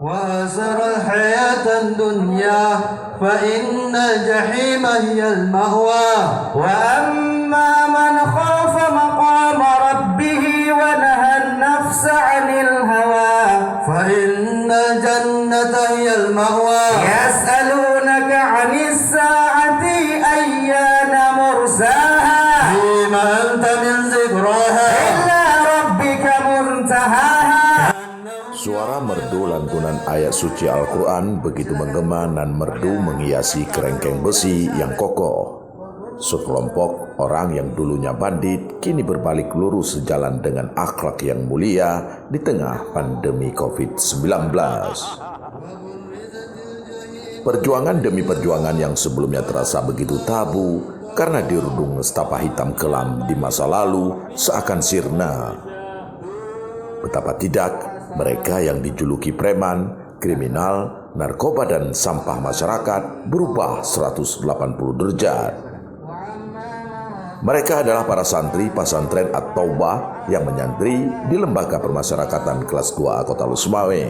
وآثر الحياة الدنيا فإن الجحيم هي المأوى وأما من خاف مقام ربه ونهى النفس عن الهوى فإن الجنة هي المأوى يسألونك عن الساعة أيان مرساها فيما أنت من ذكراها إلى ربك منتهاها. Suara merdu lantunan ayat suci Al-Quran begitu menggema dan merdu menghiasi kerengkeng besi yang kokoh. Sekelompok orang yang dulunya bandit kini berbalik lurus sejalan dengan akhlak yang mulia di tengah pandemi COVID-19. Perjuangan demi perjuangan yang sebelumnya terasa begitu tabu karena dirundung nestapa hitam kelam di masa lalu seakan sirna. Betapa tidak, mereka yang dijuluki preman, kriminal, narkoba dan sampah masyarakat berubah 180 derajat. Mereka adalah para santri pesantren At-Taubah yang menyantri di Lembaga Permasyarakatan kelas 2 Kota Lusmawe.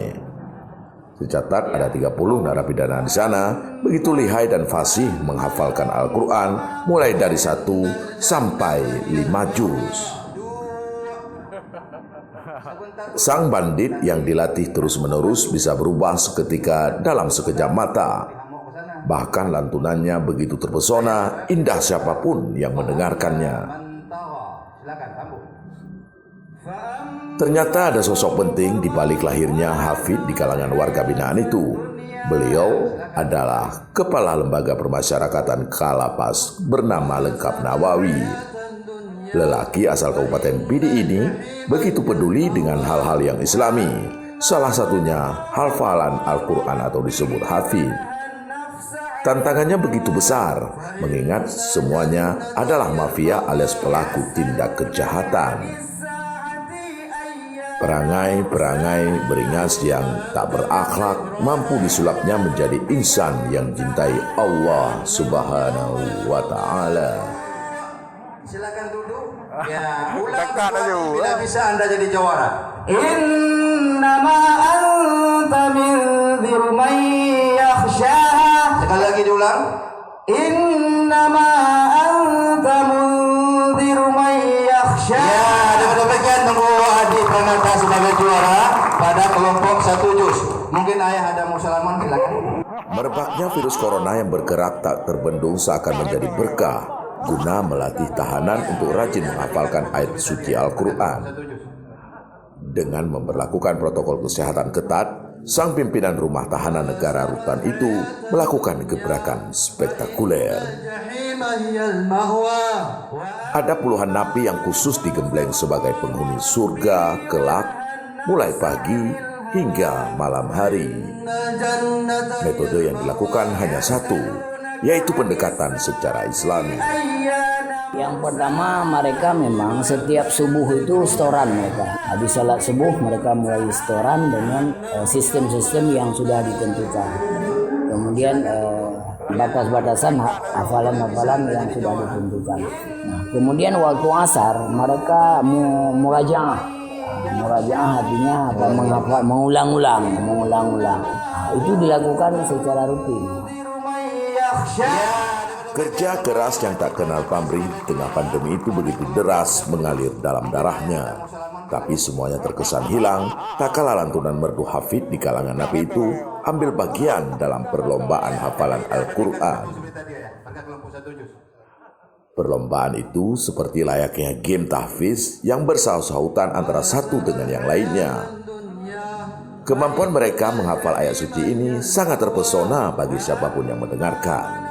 Tercatat ada 30 narapidana di sana, begitu lihai dan fasih menghafalkan Al-Quran mulai dari 1 sampai 5 juz. Sang bandit yang dilatih terus-menerus bisa berubah seketika dalam sekejap mata. Bahkan lantunannya begitu terpesona, indah siapapun yang mendengarkannya. Ternyata ada sosok penting di balik lahirnya Hafid di kalangan warga binaan itu. Beliau adalah Kepala Lembaga Permasyarakatan Kalapas bernama lengkap Nawawi. Lelaki asal Kabupaten Pidi ini begitu peduli dengan hal-hal yang islami, salah satunya hafalan Al-Quran atau disebut hafid. Tantangannya begitu besar, mengingat semuanya adalah mafia alias pelaku tindak kejahatan. Perangai-perangai beringas yang tak berakhlak mampu disulapnya menjadi insan yang cintai Allah Subhanahu wa Ta'ala. Silakan duduk. Ya, ulang bila bisa Anda jadi jawara. Innama anta minziru man yakhshaha. Sekali lagi diulang. Innama anta munziru man yakhshaha. Ya, dengan demikian tunggu Adi Pranata sebagai juara pada kelompok 1 juz. Mungkin ayah ada mau salaman, silakan. Merebaknya virus corona yang bergerak tak terbendung seakan menjadi berkah guna melatih tahanan untuk rajin menghafalkan ayat suci Al-Quran. Dengan memberlakukan protokol kesehatan ketat, sang pimpinan rumah tahanan negara rutan itu melakukan gebrakan spektakuler. Ada puluhan napi yang khusus digembleng sebagai penghuni surga kelak mulai pagi hingga malam hari. Metode yang dilakukan hanya satu, yaitu pendekatan secara Islami. Yang pertama, mereka memang setiap subuh itu setoran mereka. Habis sholat subuh mereka mulai setoran dengan sistem-sistem yang sudah ditentukan. Kemudian batas-batasan hafalan-hafalan yang sudah ditentukan. Nah, kemudian waktu asar mereka murajaah. Murajaah artinya apa? Menghafal, mengulang-ulang. Nah, itu dilakukan secara rutin. Kerja keras yang tak kenal pamrih di tengah pandemi itu begitu deras mengalir dalam darahnya. Tapi semuanya terkesan hilang tak kala lantunan merdu Hafid di kalangan napi itu ambil bagian dalam perlombaan hafalan Al-Quran. Perlombaan itu seperti layaknya game tahfiz yang bersaut-sautan antara satu dengan yang lainnya. Kemampuan mereka menghafal ayat suci ini sangat terpesona bagi siapapun yang mendengarkan.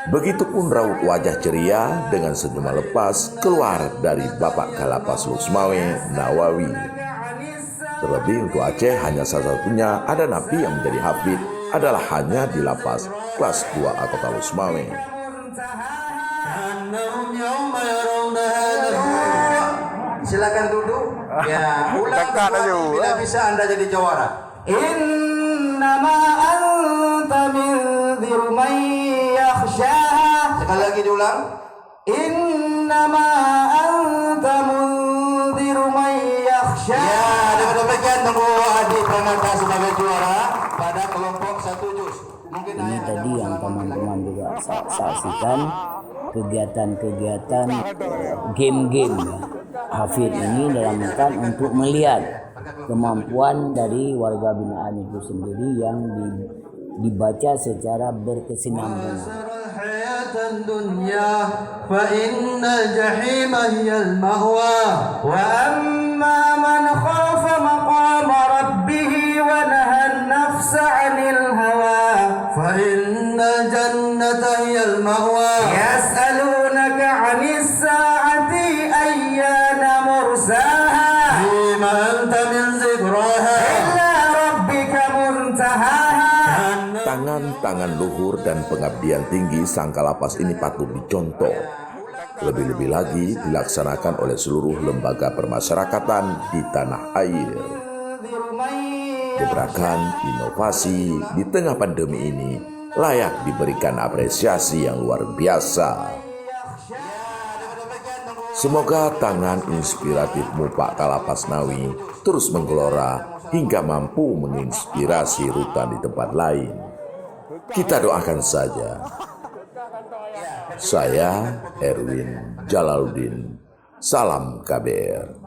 Begitupun raut wajah ceria dengan senyuman lepas keluar dari Bapak Kalapas Lusmawe Nawawi. Terlebih untuk Aceh hanya salah satunya ada napi yang menjadi hafid adalah hanya di lapas kelas 2 Kota Lusmawe. Silakan duduk. Ya, ulang bila bisa Anda jadi jawara. Innama anta minziru man yakhshaha. Sekali lagi diulang. Innama anta munziru man yakhshaha. Ya, dengan demikian teman-teman juga saksikan kegiatan-kegiatan game-game ya. Hafid ini dalam rangka untuk melihat kemampuan dari warga binaan itu sendiri yang dibaca secara berkesinambungan. الدنيا فإن الجحيم هي المأوى وأما من خاف مقام ربه ونهى النفس عن الهوى فإن الجنة هي المأوى يسألونك عن الساعة أيان مرساها فيما أنت من ذكراها إلى ربك منتهاها. Tangan-tangan luhur dan pengabdian tinggi sang kalapas ini patut dicontoh. Lebih-lebih lagi dilaksanakan oleh seluruh lembaga permasyarakatan di tanah air. Gebrakan inovasi di tengah pandemi ini layak diberikan apresiasi yang luar biasa. Semoga tangan inspiratifmu Pak Kalapas Nawi terus menggelora hingga mampu menginspirasi rutan di tempat lain. Kita doakan saja. Saya Erwin Jalaluddin, salam KBR.